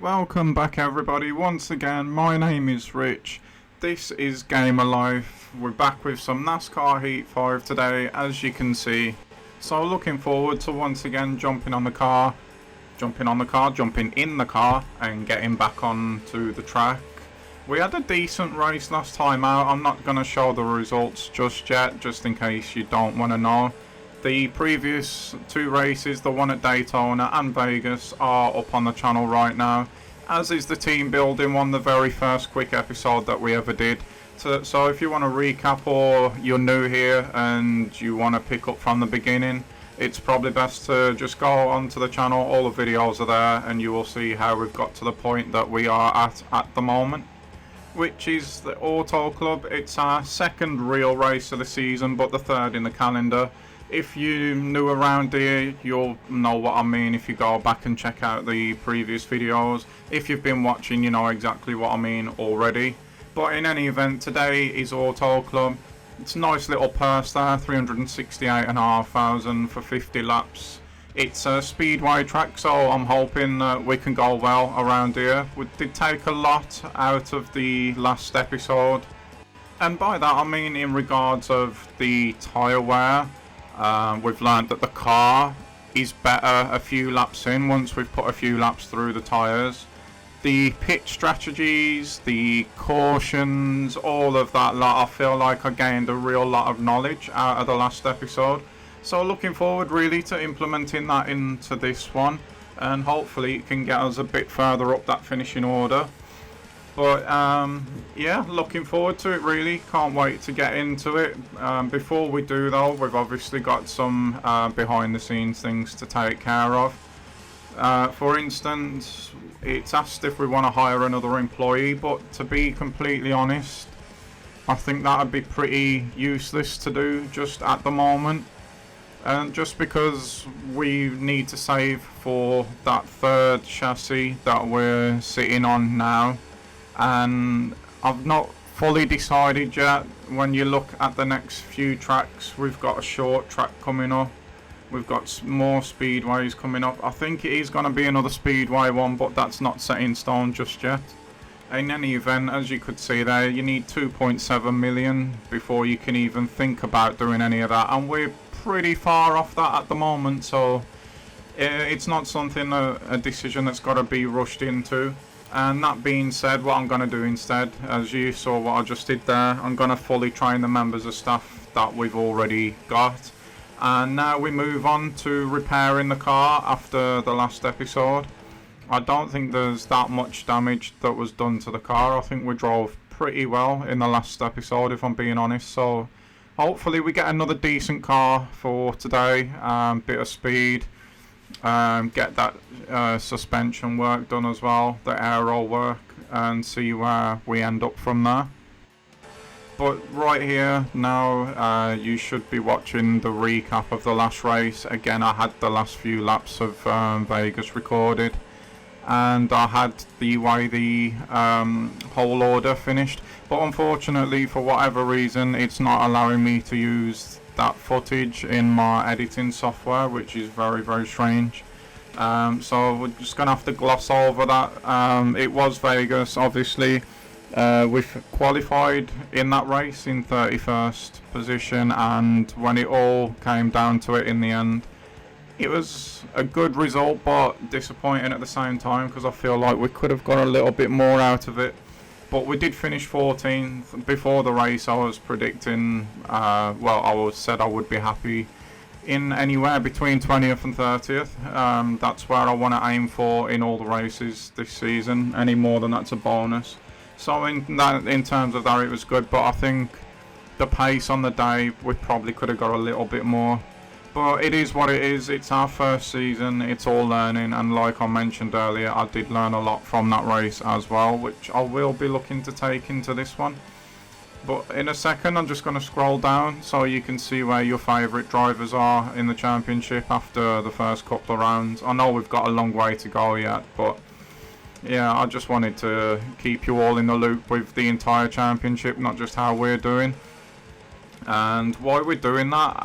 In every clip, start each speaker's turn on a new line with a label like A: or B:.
A: Welcome back everybody, once again my name is Rich, this is Gamer Life. We're back with some NASCAR Heat 5 today, as you can see. So looking forward to once again jumping in the car and getting back onto the track. We had a decent race last time out. I'm not going to show the results just yet, just in case you don't want to know. The previous two races, the one at Daytona and Vegas, are up on the channel right now, as is the team building one, the very first quick episode that we ever did. So if you want to recap or you're new here and you want to pick up from the beginning, it's probably best to just go onto the channel. All the videos are there and you will see how we've got to the point that we are at the moment, which is the Auto Club. It's our second real race of the season, but the third in the calendar. If you're new around here, you'll know what I mean if you go back and check out the previous videos. If you've been watching, you know exactly what I mean already. But in any event, today is Auto Club. It's a nice little purse there, 368,500 for 50 laps. It's a speedway track, so I'm hoping that we can go well around here. We did take a lot out of the last episode, and by that I mean in regards of the tyre wear. We've learned that the car is better a few laps in, once we've put a few laps through the tyres. The pit strategies, the cautions, all of that lot, I feel like I gained a real lot of knowledge out of the last episode. So looking forward really to implementing that into this one, and hopefully it can get us a bit further up that finishing order. But yeah, looking forward to it really, can't wait to get into it. Before we do though, we've obviously got some behind the scenes things to take care of. For instance, it's asked if we want to hire another employee, but to be completely honest, I think that would be pretty useless to do just at the moment. And just because we need to save for that third chassis that we're sitting on now. And I've not fully decided yet. When you look at the next few tracks, we've got a short track coming up, we've got more speedways coming up. I think it is going to be another speedway one, but that's not set in stone just yet. In any event, as you could see there, you need 2.7 million before you can even think about doing any of that, and we're pretty far off that at the moment, so it's not something, a decision that's got to be rushed into. And that being said, what I'm going to do instead, as you saw what I just did there, I'm going to fully train the members of staff that we've already got. And now we move on to repairing the car after the last episode. I don't think there's that much damage that was done to the car. I think we drove pretty well in the last episode, if I'm being honest. So hopefully we get another decent car for today, bit of speed. Get that suspension work done as well, the aero work, and see where we end up from there. But right here now, you should be watching the recap of the last race. Again, I had the last few laps of Vegas recorded, and I had the way the whole order finished, but unfortunately for whatever reason it's not allowing me to use that footage in my editing software, which is very, very strange. So we're just gonna have to gloss over that. It was Vegas, obviously. We've qualified in that race in 31st position, and when it all came down to it in the end, it was a good result, but disappointing at the same time, because I feel like we could have got a little bit more out of it. But we did finish 14th. Before the race I was predicting, I said I would be happy in anywhere between 20th and 30th. That's where I want to aim for in all the races this season. Any more than that's a bonus. So in terms of that, it was good, but I think the pace on the day, we probably could have got a little bit more. But it is what it is. It's our first season, it's all learning, and like I mentioned earlier, I did learn a lot from that race as well, which I will be looking to take into this one. But in a second, I'm just going to scroll down so you can see where your favourite drivers are in the championship after the first couple of rounds. I know we've got a long way to go yet, but yeah, I just wanted to keep you all in the loop with the entire championship, not just how we're doing. And while we're doing that,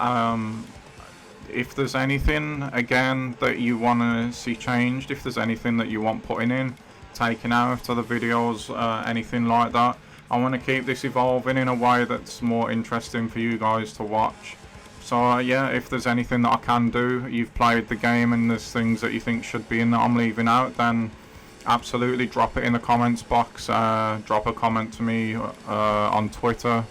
A: if there's anything again that you want to see changed, if there's anything that you want putting in, taken out of the videos, anything like that. I want to keep this evolving in a way that's more interesting for you guys to watch. So yeah, if there's anything that I can do, you've played the game and there's things that you think should be in that I'm leaving out, then absolutely drop it in the comments box. Drop a comment to me on Twitter,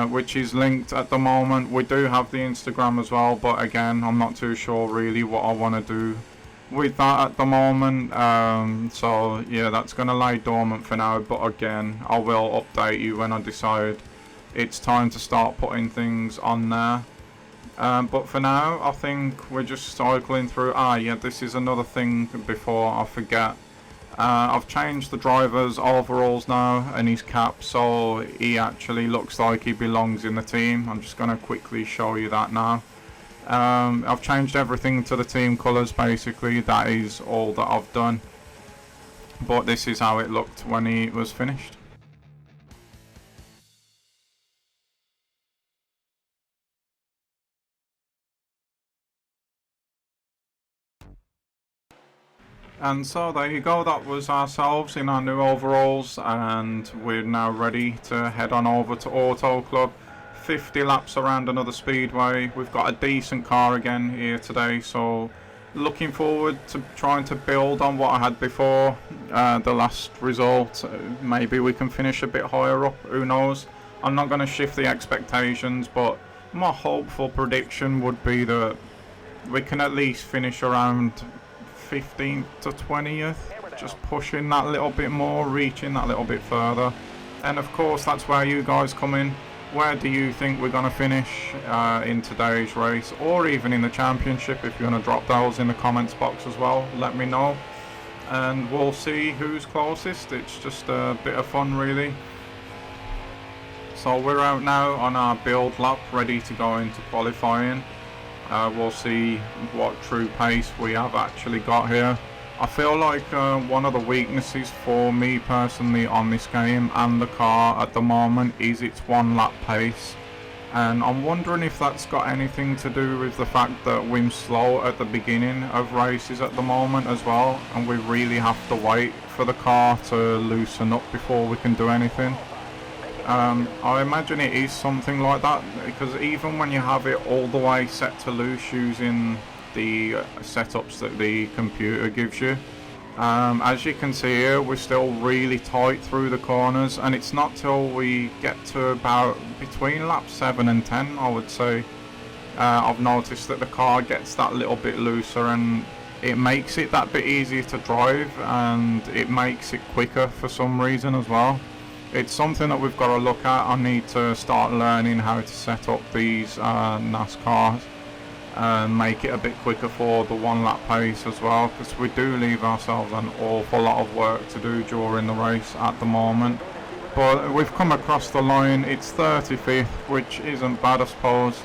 A: which is linked at the moment. We do have the Instagram as well, but again, I'm not too sure really what I want to do with that at the moment. So yeah, that's going to lay dormant for now, but again, I will update you when I decide it's time to start putting things on there. But for now, I think we're just cycling through. Yeah, this is another thing before I forget. I've changed the driver's overalls now and his cap, so he actually looks like he belongs in the team. I'm just going to quickly show you that now. I've changed everything to the team colours basically. That is all that I've done. But this is how it looked when he was finished. And so there you go, that was ourselves in our new overalls, and we're now ready to head on over to Auto Club. 50 laps around another speedway. We've got a decent car again here today, so looking forward to trying to build on what I had before the last result. Maybe we can finish a bit higher up, who knows. I'm not going to shift the expectations, but my hopeful prediction would be that we can at least finish around 15th to 20th, just pushing that little bit more, reaching that little bit further. And of course, that's where you guys come in. Where do you think we're going to finish in today's race, or even in the championship? If you want to drop those in the comments box as well, let me know, and we'll see who's closest. It's just a bit of fun really. So we're out now on our build lap, ready to go into qualifying. We'll see what true pace we have actually got here. I feel like one of the weaknesses for me personally on this game and the car at the moment is its 1 lap pace, and I'm wondering if that's got anything to do with the fact that we're slow at the beginning of races at the moment as well, and we really have to wait for the car to loosen up before we can do anything. I imagine it is something like that, because even when you have it all the way set to loose using the setups that the computer gives you, as you can see here, we're still really tight through the corners, and it's not till we get to about between laps 7 and 10, I would say, I've noticed that the car gets that little bit looser, and it makes it that bit easier to drive, and it makes it quicker for some reason as well. It's something that we've got to look at. I need to start learning how to set up these NASCARs and make it a bit quicker for the 1 lap pace as well, because we do leave ourselves an awful lot of work to do during the race at the moment. But we've come across the line. It's 35th, which isn't bad I suppose,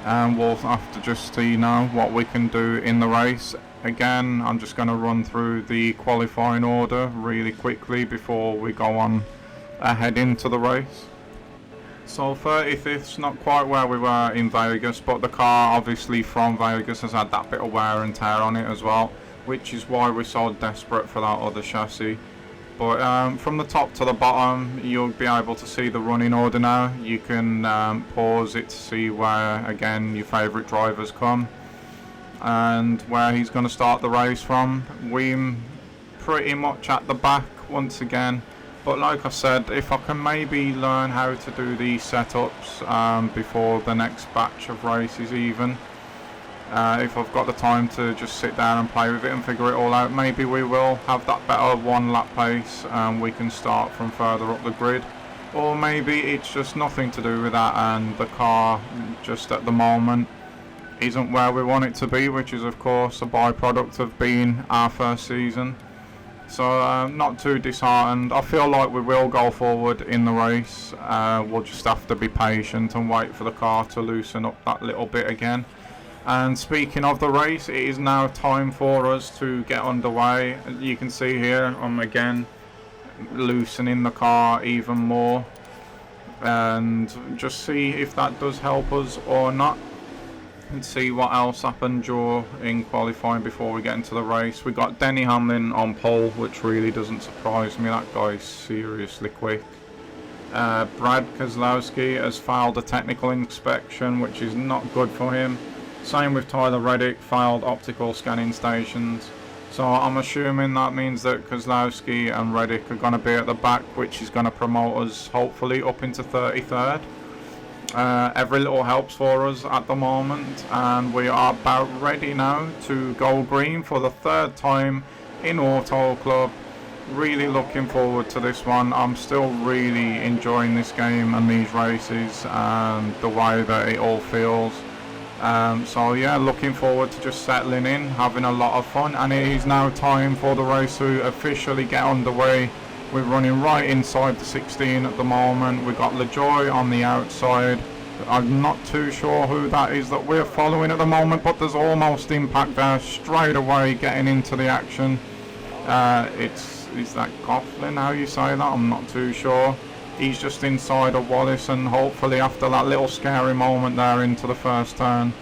A: and we'll have to just see now what we can do in the race. Again, I'm just going to run through the qualifying order really quickly before we go on ahead into the race. So 35th's not quite where we were in Vegas, but the car obviously from Vegas has had that bit of wear and tear on it as well, which is why we're so desperate for that other chassis. But from the top to the bottom, you'll be able to see the running order now. You can pause it to see where again your favourite drivers come and where he's going to start the race from. We're pretty much at the back once again. But like I said, if I can maybe learn how to do these setups before the next batch of races even, if I've got the time to just sit down and play with it and figure it all out, maybe we will have that better 1 lap pace and we can start from further up the grid. Or maybe it's just nothing to do with that and the car just at the moment isn't where we want it to be, which is of course a byproduct of being our first season. So not too disheartened. I feel like we will go forward in the race. We'll just have to be patient and wait for the car to loosen up that little bit again. And speaking of the race, it is now time for us to get underway. You can see here I'm again loosening the car even more and just see if that does help us or not. and see what else happened in qualifying before we get into the race. We got Denny Hamlin on pole, which really doesn't surprise me. That guy's seriously quick. Brad Keselowski has failed a technical inspection, which is not good for him. Same with Tyler Reddick, failed optical scanning stations. So I'm assuming that means that Keselowski and Reddick are going to be at the back, which is going to promote us hopefully up into 33rd. Every little helps for us at the moment, and we are about ready now to go green for the 3rd time in Auto Club. Really looking forward to this one. I'm still really enjoying this game and these races and the way that it all feels. So yeah, looking forward to just settling in, having a lot of fun, and it is now time for the race to officially get underway. We're running right inside the 16 at the moment. We've got LaJoy on the outside. I'm not too sure who that is that we're following at the moment, but there's almost impact there straight away getting into the action. Is that Coughlin, how you say that? I'm not too sure. He's just inside of Wallace, and hopefully after that little scary moment there into the first turn,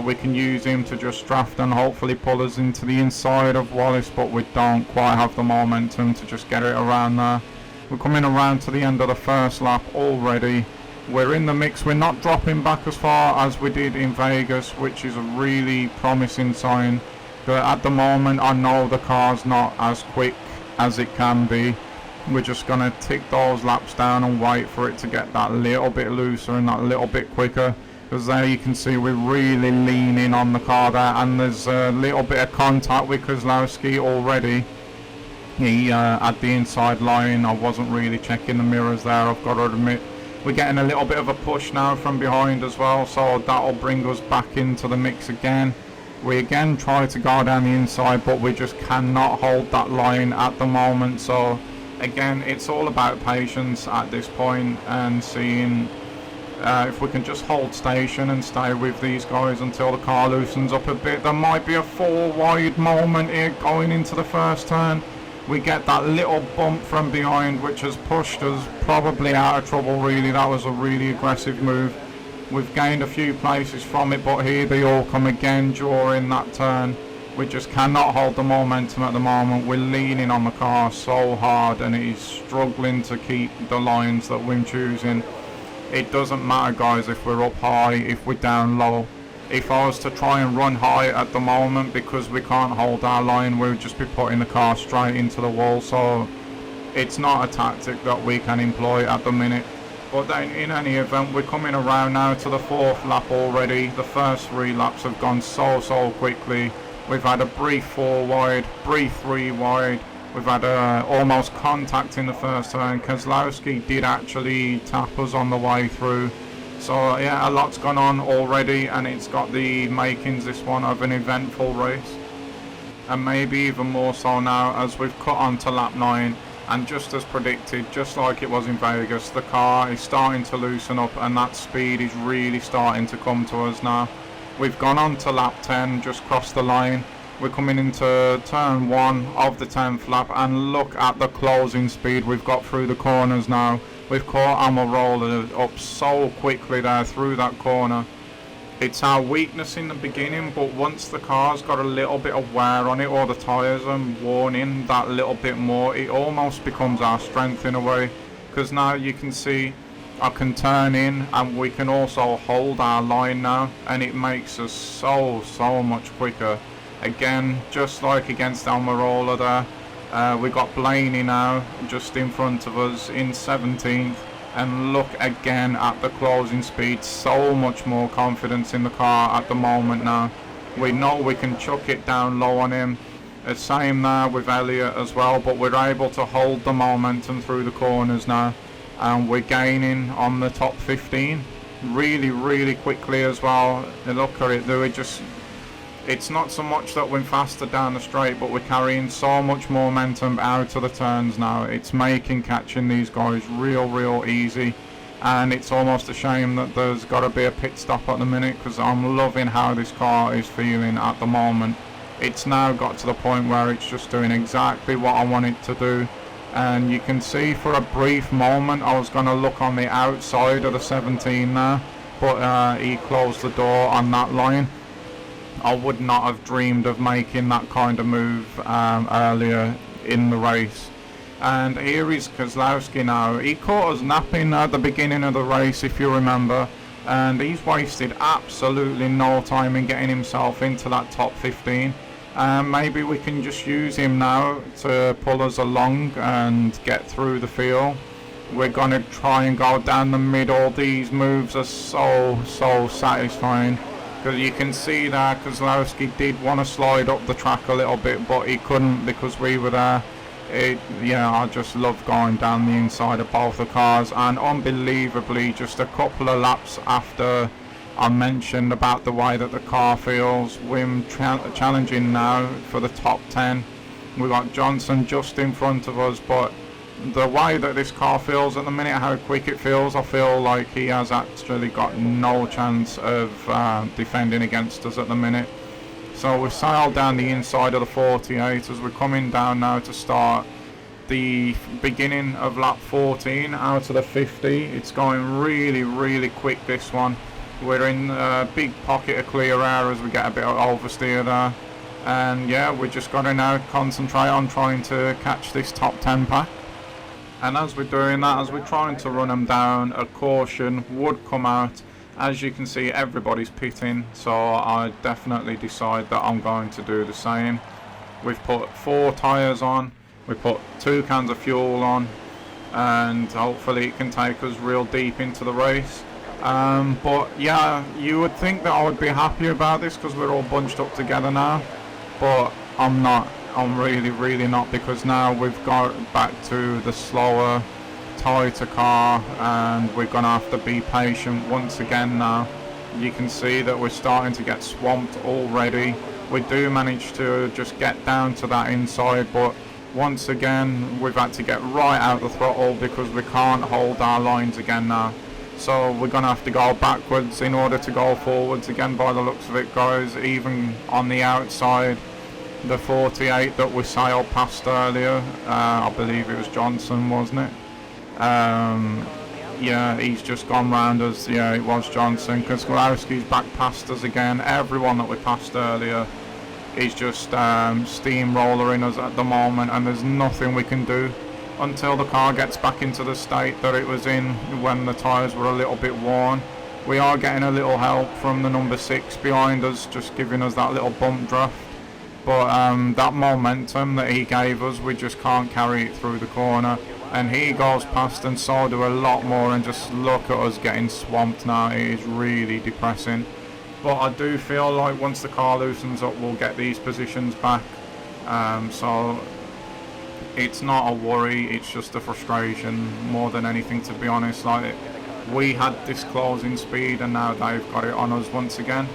A: we can use him to just draft and hopefully pull us into the inside of Wallace, but we don't quite have the momentum to just get it around there. We're coming around to the end of the first lap already. We're in the mix. We're not dropping back as far as we did in Vegas, which is a really promising sign. But at the moment, I know the car's not as quick as it can be. We're just going to tick those laps down and wait for it to get that little bit looser and that little bit quicker. Because there you can see we're really leaning on the car there, and there's a little bit of contact with Keselowski already. He had the inside line. I wasn't really checking the mirrors there, I've got to admit. We're getting a little bit of a push now from behind as well, so that'll bring us back into the mix again. We again try to go down the inside, but we just cannot hold that line at the moment. So again, it's all about patience at this point and seeing if we can just hold station and stay with these guys until the car loosens up a bit. There might be a 4 wide moment here going into the first turn. We get that little bump from behind, which has pushed us probably out of trouble really. That was a really aggressive move. We've gained a few places from it, but here they all come again during that turn. We just cannot hold the momentum at the moment. We're leaning on the car so hard, and it is struggling to keep the lines that we're choosing. It doesn't matter, guys, if we're up high, if we're down low. If I was to try and run high at the moment, because we can't hold our line, we would just be putting the car straight into the wall. So it's not a tactic that we can employ at the minute. But then in any event, we're coming around now to the 4th lap already. The first 3 laps have gone so quickly. We've had a brief 4 wide, brief 3 wide. We've had almost contact in the first turn. Keselowski did actually tap us on the way through. So yeah, a lot's gone on already, and it's got the makings, this one, of an eventful race. And maybe even more so now as we've cut on to lap 9, and just as predicted, just like it was in Vegas, the car is starting to loosen up, and that speed is really starting to come to us now. We've gone on to lap 10, just crossed the line. We're coming into turn 1 of the 10th lap, and look at the closing speed we've got through the corners now. We've caught Almirola up so quickly there through that corner. It's our weakness in the beginning, but once the car's got a little bit of wear on it, or the tyres are worn in that little bit more, it almost becomes our strength in a way. Because now you can see I can turn in, and we can also hold our line now, and it makes us so much quicker. Again, just like against Almirola there. We got Blaney now just in front of us in 17th, and look again at the closing speed. So much more confidence in the car at the moment now. We know we can chuck it down low on him. The same there with Elliott as well, but we're able to hold the momentum through the corners now, and we're gaining on the top 15 really quickly as well. Look at it, it's not so much that we're faster down the straight, but we're carrying so much momentum out of the turns now. It's making catching these guys real easy, and it's almost a shame that there's got to be a pit stop at the minute, because I'm loving how this car is feeling at the moment. It's now got to the point where it's just doing exactly what I want it to do, and you can see for a brief moment I was going to look on the outside of the 17 there, but he closed the door on that line. I would not have dreamed of making that kind of move earlier in the race. And here is Kozlowski now. He caught us napping at the beginning of the race, if you remember, and he's wasted absolutely no time in getting himself into that top 15. Maybe we can just use him now to pull us along and get through the field. We're going to try and go down the middle. These moves are so satisfying, because you can see that Kozlowski did want to slide up the track a little bit, but he couldn't because we were there. I just love going down the inside of both the cars, and unbelievably, just a couple of laps after I mentioned about the way that the car feels, we're challenging now for the top 10. We've got Johnson just in front of us, but the way that this car feels at the minute, how quick it feels, I feel like he has actually got no chance of defending against us at the minute. So we've sailed down the inside of the 48 as we're coming down now to start the beginning of lap 14 out of the 50. It's going really quick, this one. We're in a big pocket of clear air as we get a bit of oversteer there. And yeah, we're just got to now concentrate on trying to catch this top 10 pack. And as we're doing that, as we're trying to run them down, a caution would come out. As you can see, everybody's pitting, so I definitely decide that I'm going to do the same. We've put 4 tyres on, we put 2 cans of fuel on, and hopefully it can take us real deep into the race. But yeah, you would think that I would be happy about this because we're all bunched up together now, but I'm not. I'm really not, because now we've got back to the slower, tighter car, and we're gonna have to be patient once again now. You can see that we're starting to get swamped already. We do manage to just get down to that inside, but once again we've had to get right out the throttle because we can't hold our lines again now. So we're gonna have to go backwards in order to go forwards again by the looks of it, guys. Even on the outside, the 48 that we sailed past earlier, I believe it was Johnson, wasn't it? Yeah, he's just gone round us. Yeah, it was Johnson. Kozlowski's back past us again. Everyone that we passed earlier is just steamrolling us at the moment, and there's nothing we can do until the car gets back into the state that it was in when the tyres were a little bit worn. We are getting a little help from the number 6 behind us, just giving us that little bump draft. But that momentum that he gave us, we just can't carry it through the corner. And he goes past, and so do a lot more, and just look at us getting swamped now. It is really depressing. But I do feel like once the car loosens up, we'll get these positions back. So it's not a worry, it's just a frustration more than anything, to be honest. Like, we had this closing speed, and now they've got it on us once again.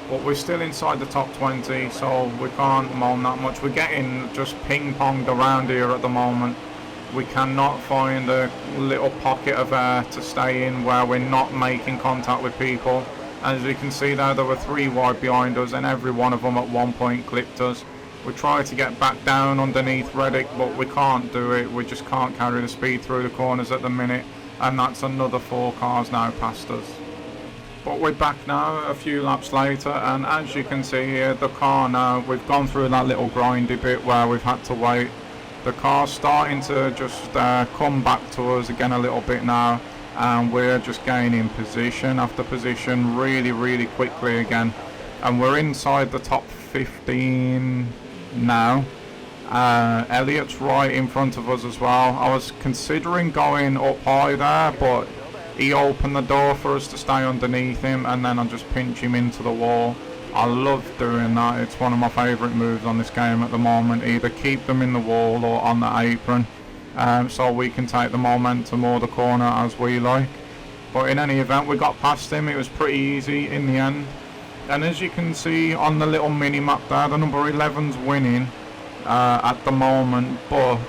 A: But we're still inside the top 20, so we can't moan that much. We're getting just ping-ponged around here at the moment. We cannot find a little pocket of air to stay in where we're not making contact with people. As you can see there were 3 wide behind us, and every one of them at one point clipped us. We tried to get back down underneath Reddick, but we can't do it. We just can't carry the speed through the corners at the minute, and that's another 4 cars now past us. But we're back now a few laps later, and as you can see here, the car now, we've gone through that little grindy bit where we've had to wait. The car's starting to just come back to us again a little bit now, and we're just gaining position after position really quickly again. And we're inside the top 15 now. Elliot's right in front of us as well. I was considering going up high there, but he opened the door for us to stay underneath him, and then I just pinch him into the wall. I love doing that. It's one of my favourite moves on this game at the moment. Either keep them in the wall or on the apron, so we can take the momentum or the corner as we like. But in any event, we got past him. It was pretty easy in the end. And as you can see on the little mini map there, the number 11's winning at the moment, but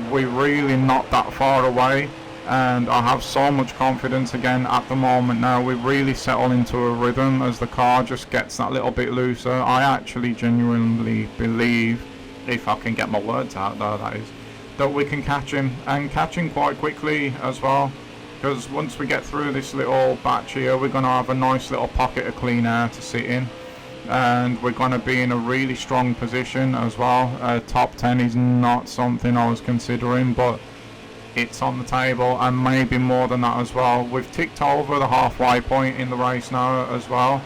A: we're really not that far away. And I have so much confidence again at the moment now. We really settle into a rhythm as the car just gets that little bit looser. I actually genuinely believe, if I can get my words out there, that is, that we can catch him, and catch him quite quickly as well. because once we get through this little batch here, we're going to have a nice little pocket of clean air to sit in, and we're going to be in a really strong position as well. Top 10 is not something I was considering, but it's on the table, and maybe more than that as well. We've ticked over the halfway point in the race now as well.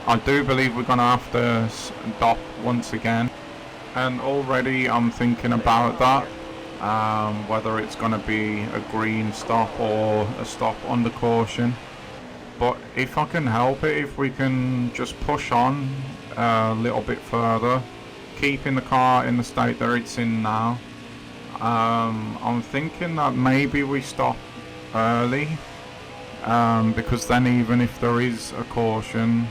A: I do believe we're going to have to stop once again, and already I'm thinking about that, whether it's going to be a green stop or a stop under caution. But if I can help it, if we can just push on a little bit further, keeping the car in the state that it's in now, I'm thinking that maybe we stop early, because then even if there is a caution,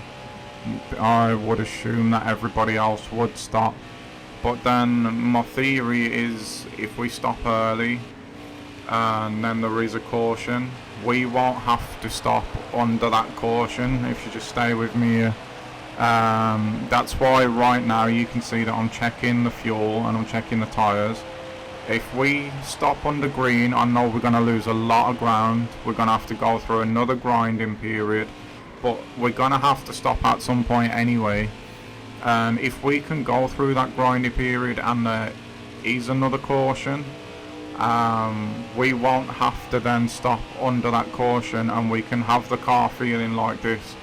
A: I would assume that everybody else would stop. But then my theory is, if we stop early and then there is a caution, we won't have to stop under that caution, if you just stay with me here. That's why right now you can see that I'm checking the fuel and I'm checking the tyres. If we stop under green, I know we're going to lose a lot of ground. We're going to have to go through another grinding period, but we're going to have to stop at some point anyway. And if we can go through that grinding period and there is another caution, we won't have to then stop under that caution, and we can have the car feeling like this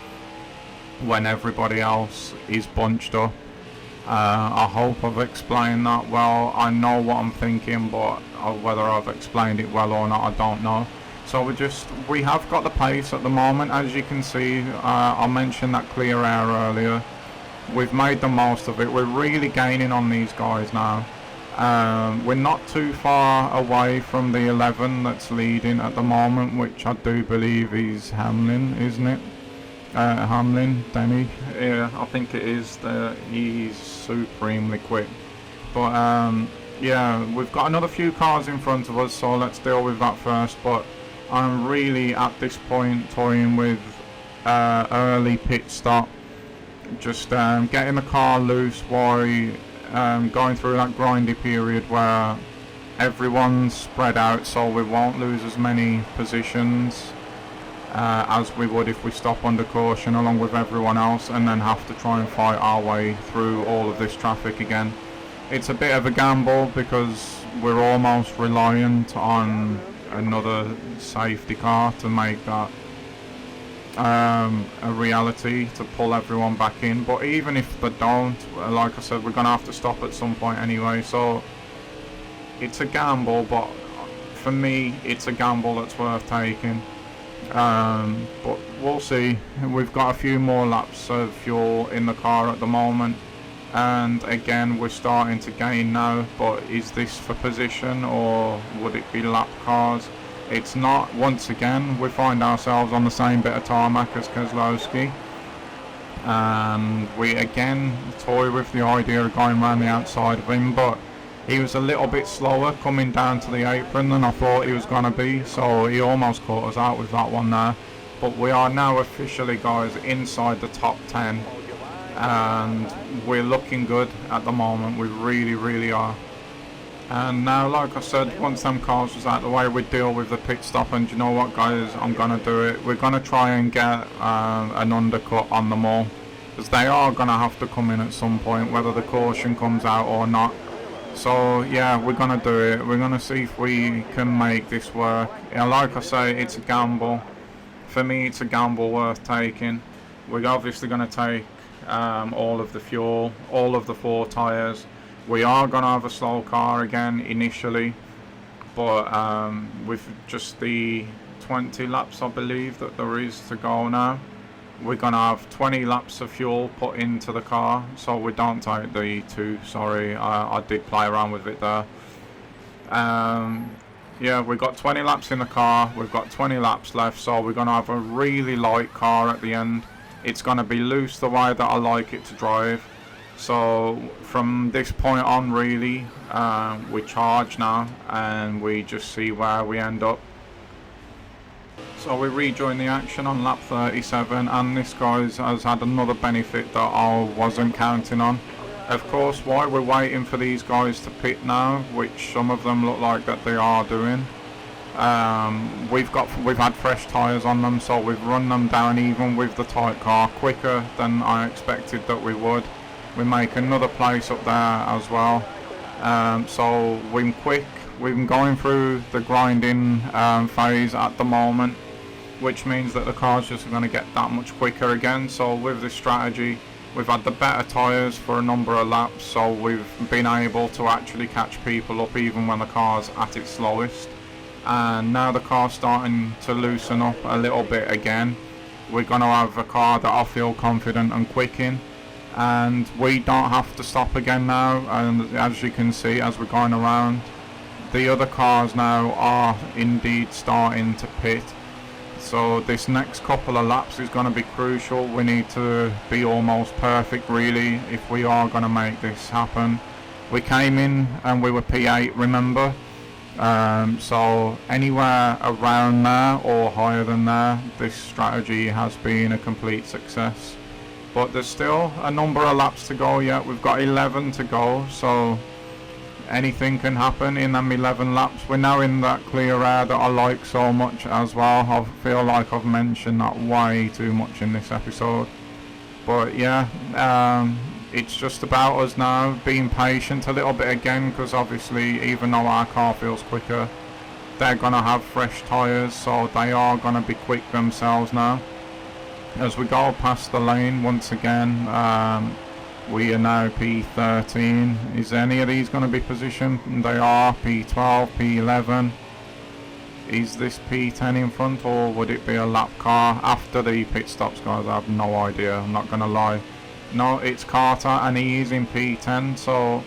A: when everybody else is bunched up. I hope I've explained that well. I know what I'm thinking, but whether I've explained it well or not, I don't know. So we have got the pace at the moment, as you can see. I mentioned that clear air earlier. We've made the most of it. We're really gaining on these guys now. We're not too far away from the 11 that's leading at the moment, which I do believe is Hamlin, isn't it? Hamlin, Denny. Yeah, I think it is. He's supremely quick. But yeah, we've got another few cars in front of us, so let's deal with that first. But I'm really at this point toying with early pit stop, just getting the car loose while going through that grindy period where everyone's spread out, so we won't lose as many positions as we would if we stop under caution along with everyone else and then have to try and fight our way through all of this traffic again. It's a bit of a gamble because we're almost reliant on another safety car to make that a reality, to pull everyone back in. But even if they don't, like I said, we're going to have to stop at some point anyway, so it's a gamble, but for me it's a gamble that's worth taking. But we'll see. We've got a few more laps of fuel in the car at the moment, and again we're starting to gain now, but is this for position or would it be lap cars? It's not. Once again we find ourselves on the same bit of tarmac as Keselowski, and we again toy with the idea of going around the outside of him, but he was a little bit slower coming down to the apron than I thought he was going to be, so he almost caught us out with that one there. But we are now officially, guys, inside the top 10, and we're looking good at the moment. We really, really are. And now, like I said, once them cars was out of the way, we deal with the pit stop, and you know what, guys, I'm going to do it. We're going to try and get an undercut on them all, because they are going to have to come in at some point, whether the caution comes out or not. So yeah, we're going to do it. We're going to see if we can make this work. Yeah, like I say, it's a gamble. For me, it's a gamble worth taking. We're obviously going to take all of the fuel, all of the 4 tyres. We are going to have a slow car again initially, but with just the 20 laps I believe that there is to go now, we're going to have 20 laps of fuel put into the car, so we don't take the 2, sorry, I did play around with it there. Yeah, we've got 20 laps in the car, we've got 20 laps left, so we're going to have a really light car at the end. It's going to be loose the way that I like it to drive. So from this point on, really, we charge now and we just see where we end up. So we rejoin the action on lap 37, and this guys has had another benefit that I wasn't counting on. Of course, while we're waiting for these guys to pit now, which some of them look like that they are doing, We've had fresh tyres on them, so we've run them down even with the tight car quicker than I expected that we would. We make another place up there as well. So we're quick. We've been going through the grinding phase at the moment, which means that the car's just going to get that much quicker again. So with this strategy, we've had the better tyres for a number of laps, so we've been able to actually catch people up even when the car's at its slowest. And now the car's starting to loosen up a little bit again. We're going to have a car that I feel confident and quick in, and we don't have to stop again now. And as you can see, as we're going around, the other cars now are indeed starting to pit. So this next couple of laps is going to be crucial. We need to be almost perfect really if we are going to make this happen. We came in and we were P8, remember? So anywhere around there or higher than there, this strategy has been a complete success. But there's still a number of laps to go yet. We've got 11 to go, so anything can happen in them 11 laps. We're now in that clear air that I like so much as well. I feel like I've mentioned that way too much in this episode. But yeah, it's just about us now being patient a little bit again, because obviously even though our car feels quicker, they're going to have fresh tyres, so they are going to be quick themselves now. As we go past the lane once again, we are now P13. Is any of these going to be positioned? They are. P12, P11. Is this P10 in front, or would it be a lap car after the pit stops, guys? I have no idea, I'm not going to lie. No, it's Carter and he is in P10, so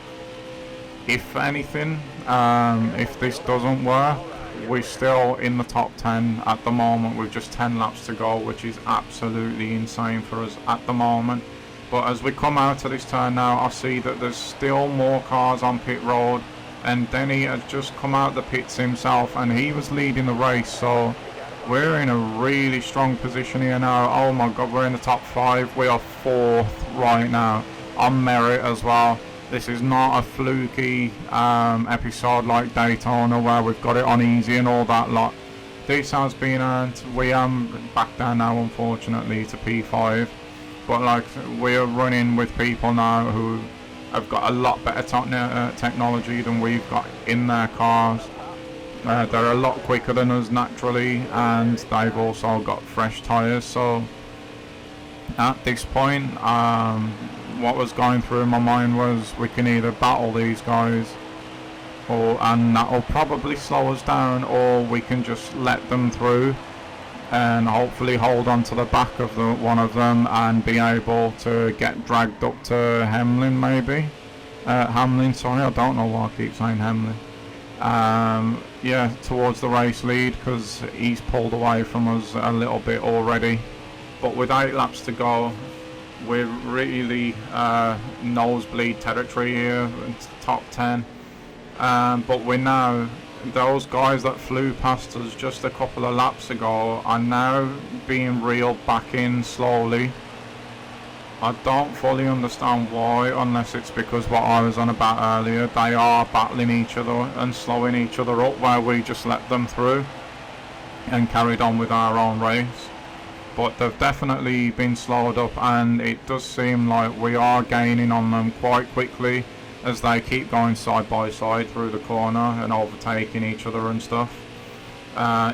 A: if anything, if this doesn't work, we're still in the top 10 at the moment with just 10 laps to go, which is absolutely insane for us at the moment. But as we come out of this turn now, I see that there's still more cars on pit road, and Denny has just come out the pits himself and he was leading the race, so we're in a really strong position here now. Oh my god, we're in the top 5. We are 4th right now on merit as well. This is not a fluky episode like Daytona where we've got it on easy and all that lot. This has been earned. We are back down now, unfortunately, to P5. But like, we're running with people now who have got a lot better technology than we've got in their cars. They're a lot quicker than us naturally, and they've also got fresh tyres. So at this point, what was going through my mind was we can either battle these guys, and that'll probably slow us down, or we can just let them through and hopefully hold on to the back of one of them and be able to get dragged up to Hamlin, maybe. Hamlin, sorry, I don't know why I keep saying Hamlin. Yeah, towards the race lead, because he's pulled away from us a little bit already. But with 8 laps to go, we're really nosebleed territory here, top 10. But we're now, those guys that flew past us just a couple of laps ago are now being reeled back in slowly. I don't fully understand why, unless it's because what I was on about earlier, they are battling each other and slowing each other up where we just let them through and carried on with our own race. But they've definitely been slowed up, and it does seem like we are gaining on them quite quickly as they keep going side by side through the corner and overtaking each other and stuff.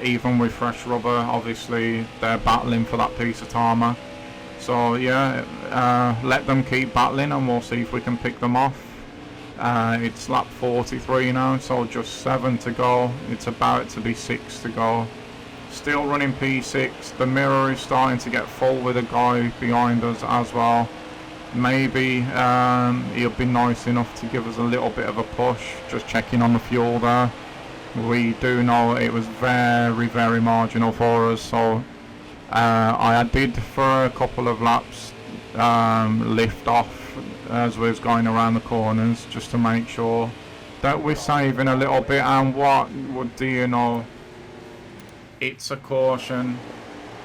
A: Even with fresh rubber, obviously they're battling for that piece of tarmac. So yeah, let them keep battling and we'll see if we can pick them off. It's lap 43 now, so just 7 to go. It's about to be 6 to go. Still running P6. The mirror is starting to get full with a guy behind us as well. Maybe he'll be nice enough to give us a little bit of a push. Just checking on the fuel there. We do know it was very, very marginal for us, so I did for a couple of laps lift off as we was going around the corners just to make sure that we're saving a little bit. And what do you know, it's a caution.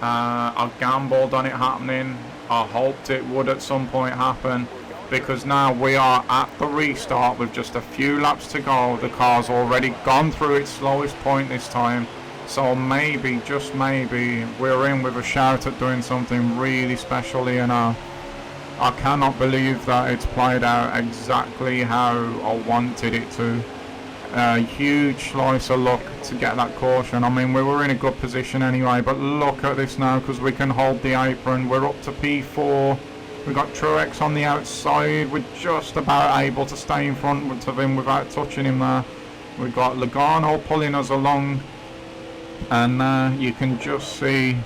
A: I gambled on it happening. I hoped it would at some point happen, because now we are at the restart with just a few laps to go. The car's already gone through its slowest point this time, So maybe, just maybe, we're in with a shout at doing something really special here now. I cannot believe that it's played out exactly how I wanted it to. A huge slice of luck to get that caution. I mean, we were in a good position anyway, but look at this now, because we can hold the apron. We're up to P4. We've got Truex on the outside. We're just about able to stay in front of him without touching him there. We've got Logano pulling us along, and you can just see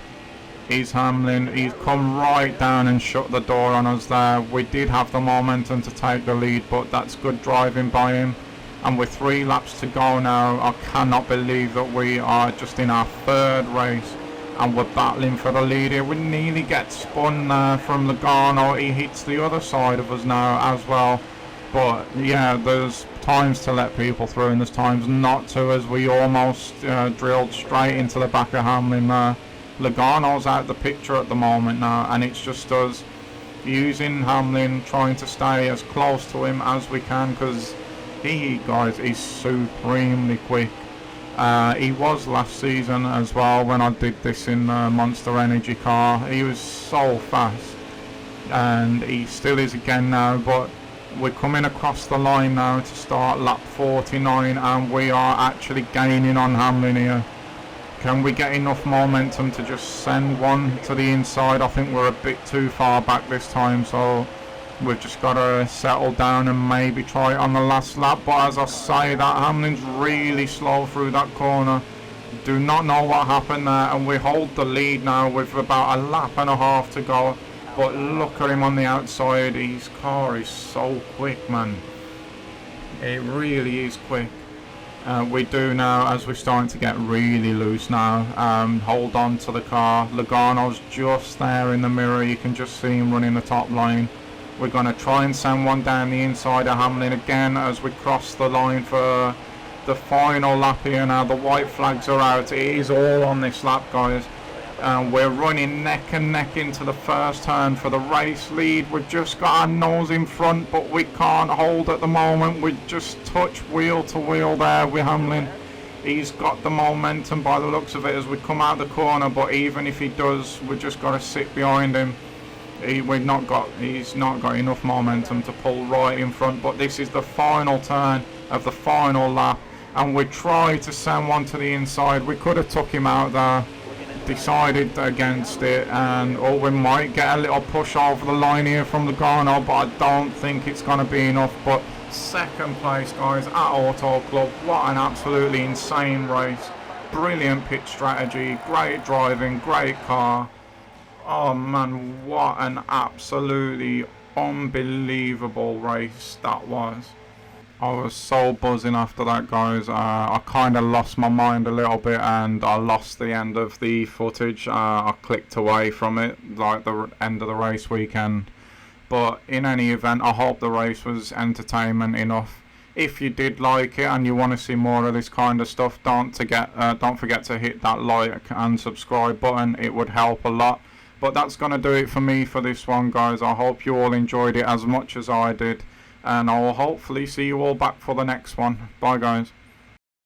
A: he's Hamlin. He's come right down and shut the door on us there. We did have the momentum to take the lead, but that's good driving by him. And with 3 laps to go now, I cannot believe that we are just in our 3rd race and we're battling for the lead here. We nearly get spun from Logano. He hits the other side of us now as well. But yeah, there's times to let people through and there's times not to, as we almost drilled straight into the back of Hamlin there. Logano's out the picture at the moment now, and it's just us using Hamlin, trying to stay as close to him as we can, because he, guys, is supremely quick. He was last season as well when I did this in Monster Energy car. He was so fast, and he still is again now, but we're coming across the line now to start lap 49, and we are actually gaining on Hamlin here. Can we get enough momentum to just send one to the inside? I think we're a bit too far back this time, so we've just got to settle down and maybe try it on the last lap. But as I say, that Hamlin's really slow through that corner. Do not know what happened there, and we hold the lead now with about a lap and a half to go. But look at him on the outside. His car is so quick, man. It really is quick. We do now, as we're starting to get really loose now, hold on to the car. Logano's just there in the mirror. You can just see him running the top line. We're going to try and send one down the inside of Hamlin again as we cross the line for the final lap here now. The white flags are out. It is all on this lap, guys. We're running neck and neck into the first turn for the race lead. We've just got our nose in front, but we can't hold at the moment. We just touch wheel to wheel there with Hamlin. He's got the momentum by the looks of it as we come out the corner, but even if he does, we've just got to sit behind him. He's not got enough momentum to pull right in front. But this is the final turn of the final lap, and we tried to send one to the inside. We could have took him out there, decided against it, and we might get a little push over the line here from Logano, but I don't think it's going to be enough. But second place, guys, at Auto Club. What an absolutely insane race. Brilliant pit strategy, great driving, great car. Oh man, what an absolutely unbelievable race that was. I was so buzzing after that, guys. I kind of lost my mind a little bit, and I lost the end of the footage. I clicked away from it, like the end of the race weekend. But in any event, I hope the race was entertainment enough. If you did like it and you want to see more of this kind of stuff, don't forget to hit that like and subscribe button. It would help a lot. But that's going to do it for me for this one, guys. I hope you all enjoyed it as much as I did. And I will hopefully see you all back for the next one. Bye, guys.